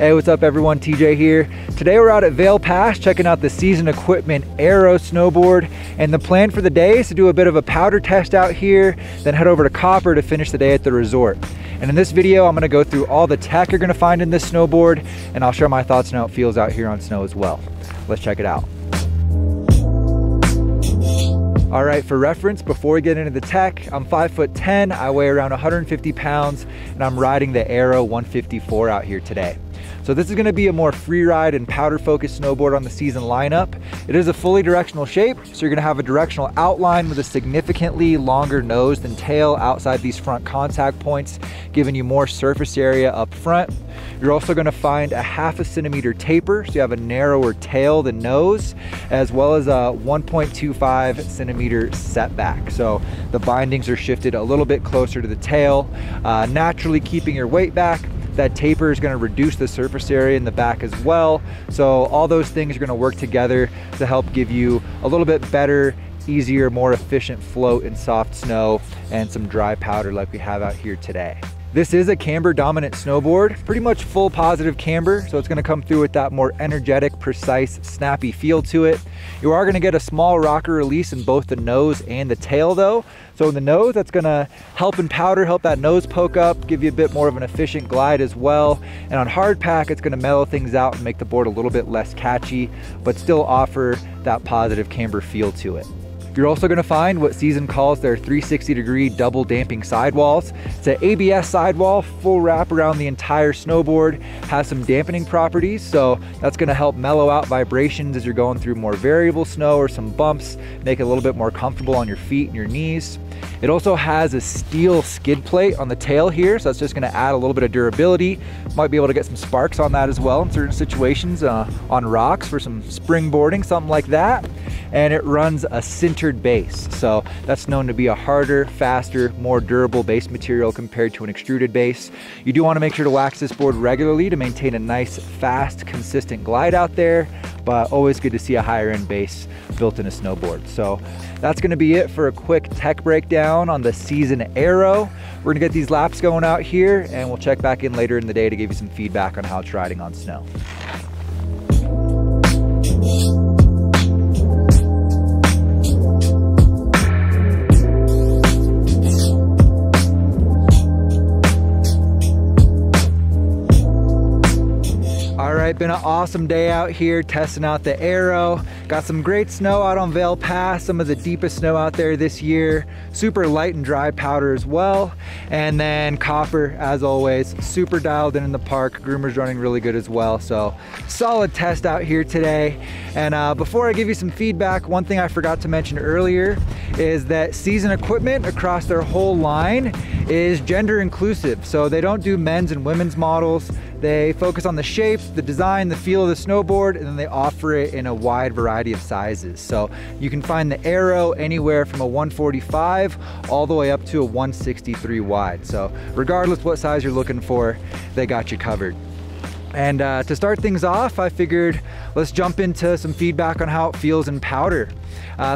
Hey, what's up everyone, TJ here. Today we're out at Vail Pass checking out the Season Equipment Aero snowboard, and the plan for the day is to do a bit of a powder test out here, then head over to Camber to finish the day at the resort. And in this video, I'm gonna go through all the tech you're gonna find in this snowboard, and I'll share my thoughts on how it feels out here on snow as well. Let's check it out. All right, for reference, before we get into the tech, I'm 5'10", I weigh around 150 pounds, and I'm riding the Aero 154 out here today. So this is gonna be a more free ride and powder focused snowboard on the Season lineup. It is a fully directional shape, so you're gonna have a directional outline with a significantly longer nose than tail outside these front contact points, giving you more surface area up front. You're also gonna find a 1/2 centimeter taper, so you have a narrower tail than nose, as well as a 1.25 centimeter setback. So the bindings are shifted a little bit closer to the tail, naturally keeping your weight back. That taper is gonna reduce the surface area in the back as well. So all those things are gonna work together to help give you a little bit better, easier, more efficient float in soft snow and some dry powder like we have out here today. This is a camber dominant snowboard, pretty much full positive camber, so it's gonna come through with that more energetic, precise, snappy feel to it. You are gonna get a small rocker release in both the nose and the tail though. So in the nose, that's gonna help in powder, help that nose poke up, give you a bit more of an efficient glide as well. And on hard pack, it's gonna mellow things out and make the board a little bit less catchy, but still offer that positive camber feel to it. You're also gonna find what Season calls their 360-degree double damping sidewalls. It's an ABS sidewall, full wrap around the entire snowboard, has some dampening properties, so that's gonna help mellow out vibrations as you're going through more variable snow or some bumps, make it a little bit more comfortable on your feet and your knees. It also has a steel skid plate on the tail here, so that's just gonna add a little bit of durability. Might be able to get some sparks on that as well in certain situations, on rocks for some springboarding, something like that. And it runs a sintered base, so that's known to be a harder, faster, more durable base material compared to an extruded base. You do want to make sure to wax this board regularly to maintain a nice, fast, consistent glide out there, but always good to see a higher end base built in a snowboard. So that's gonna be it for a quick tech breakdown on the Season Aero. We're gonna get these laps going out here, and we'll check back in later in the day to give you some feedback on how it's riding on snow. Been an awesome day out here testing out the Aero. Got some great snow out on Vail Pass, some of the deepest snow out there this year. Super light and dry powder as well. And then Camber, as always, super dialed in the park. Groomer's running really good as well. So solid test out here today. And before I give you some feedback, one thing I forgot to mention earlier is that Season Equipment across their whole line is gender inclusive. So they don't do men's and women's models. They focus on the shape, the design, the feel of the snowboard, and then they offer it in a wide variety of sizes. So you can find the Aero anywhere from a 145 all the way up to a 163 wide. So regardless what size you're looking for, they got you covered. And to start things off, I figured let's jump into some feedback on how it feels in powder.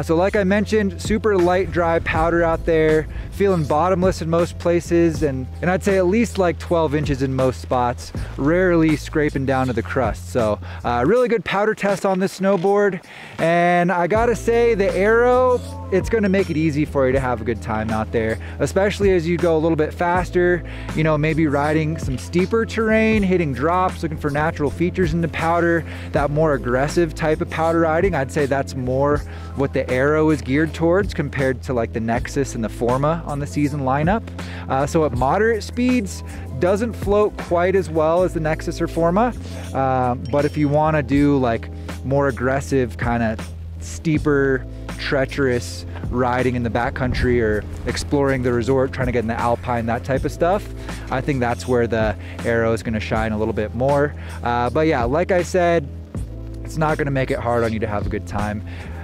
So like I mentioned, super light, dry powder out there, feeling bottomless in most places, and I'd say at least like 12 inches in most spots, rarely scraping down to the crust. So really good powder test on this snowboard. And I gotta say, the Aero, it's gonna make it easy for you to have a good time out there, especially as you go a little bit faster, you know, maybe riding some steeper terrain, hitting drops, looking for natural features in the powder, that more aggressive type of powder riding. I'd say that's more what the Aero is geared towards compared to like the Nexus and the Forma on the Season lineup. So at moderate speeds, doesn't float quite as well as the Nexus or Forma, but if you want to do like more aggressive, kind of steeper, treacherous riding in the backcountry or exploring the resort, trying to get in the Alpine, that type of stuff, I think that's where the Aero is going to shine a little bit more. But yeah, like I said, it's not going to make it hard on you to have a good time.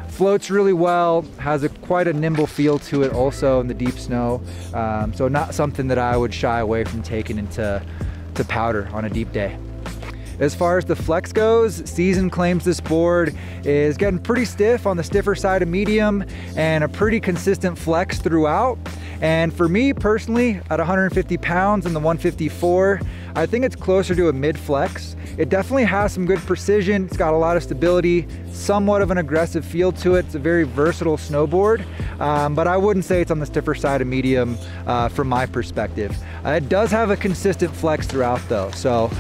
Floats really well, has quite a nimble feel to it also in the deep snow. So not something that I would shy away from taking into powder on a deep day. As far as the flex goes, Season claims this board is getting pretty stiff on the stiffer side of medium and a pretty consistent flex throughout. And for me personally, at 150 pounds in the 154, I think it's closer to a mid flex. it definitely has some good precision. It's got a lot of stability, somewhat of an aggressive feel to it. It's a very versatile snowboard, but I wouldn't say it's on the stiffer side of medium from my perspective. It does have a consistent flex throughout though, so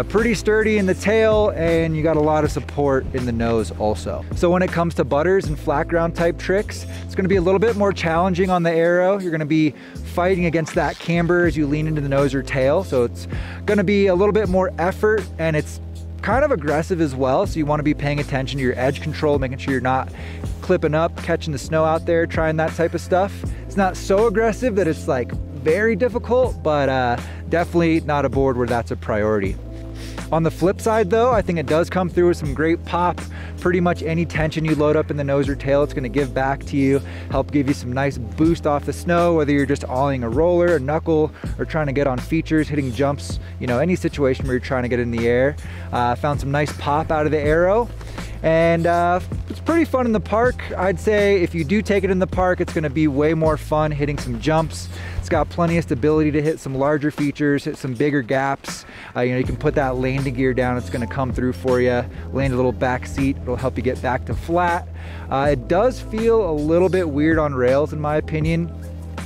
pretty sturdy in the tail, and you got a lot of support in the nose also. So when it comes to butters and flat ground type tricks, it's going to be a little bit more challenging on the Aero. You're going to be fighting against that camber as you lean into the nose or tail, so it's going to be a little bit more effort, and it's kind of aggressive as well, so you want to be paying attention to your edge control, making sure you're not clipping up, catching the snow out there, trying that type of stuff. It's not so aggressive that it's like very difficult, but definitely not a board where that's a priority. On the flip side though, I think it does come through with some great pop. Pretty much any tension you load up in the nose or tail, it's gonna give back to you, help give you some nice boost off the snow, whether you're just ollieing a roller, a knuckle, or trying to get on features, hitting jumps, you know, any situation where you're trying to get in the air. Found some nice pop out of the Aero. And it's pretty fun in the park. I'd say if you do take it in the park, it's gonna be way more fun hitting some jumps. It's got plenty of stability to hit some larger features, hit some bigger gaps. You know, you can put that landing gear down, it's gonna come through for you. Land a little back seat, it'll help you get back to flat. It does feel a little bit weird on rails in my opinion.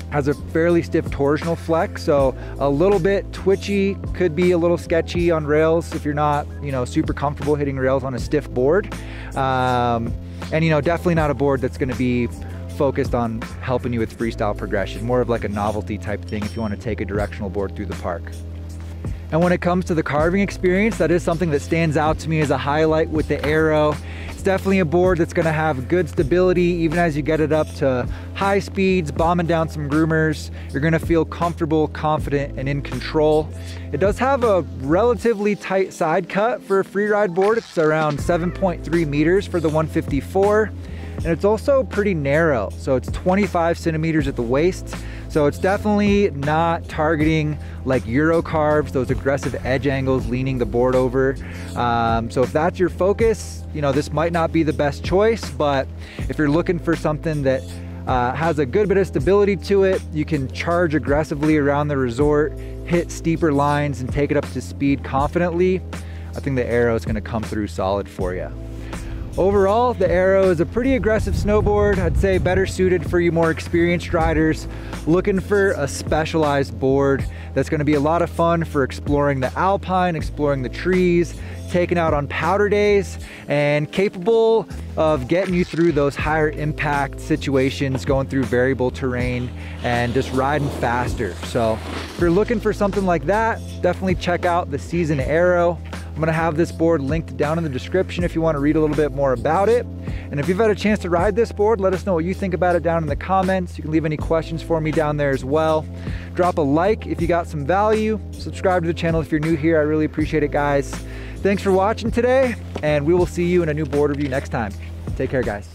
Has a fairly stiff torsional flex, so a little bit twitchy, could be a little sketchy on rails if you're not, you know, super comfortable hitting rails on a stiff board. And you know, definitely not a board that's gonna be focused on helping you with freestyle progression, more of like a novelty type thing if you want to take a directional board through the park. And when it comes to the carving experience, that is something that stands out to me as a highlight with the Aero. It's definitely a board that's going to have good stability even as you get it up to high speeds, bombing down some groomers. You're going to feel comfortable, confident, and in control. It does have a relatively tight side cut for a freeride board. It's around 7.3 meters for the 154. And it's also pretty narrow, so it's 25 centimeters at the waist. So it's definitely not targeting like Euro carves, those aggressive edge angles, leaning the board over. So if that's your focus, you know, this might not be the best choice, but if you're looking for something that has a good bit of stability to it, you can charge aggressively around the resort, hit steeper lines, and take it up to speed confidently, I think the Aero is gonna come through solid for you. Overall, the Aero is a pretty aggressive snowboard. I'd say better suited for you more experienced riders looking for a specialized board that's going to be a lot of fun for exploring the alpine, exploring the trees, taking out on powder days, and capable of getting you through those higher impact situations, going through variable terrain and just riding faster. So if you're looking for something like that, definitely check out the Season Aero. I'm gonna have this board linked down in the description if you want to read a little bit more about it. And if you've had a chance to ride this board, let us know what you think about it down in the comments. You can leave any questions for me down there as well. Drop a like if you got some value. Subscribe to the channel if you're new here. I really appreciate it, guys. Thanks for watching today, and we will see you in a new board review next time. Take care, guys.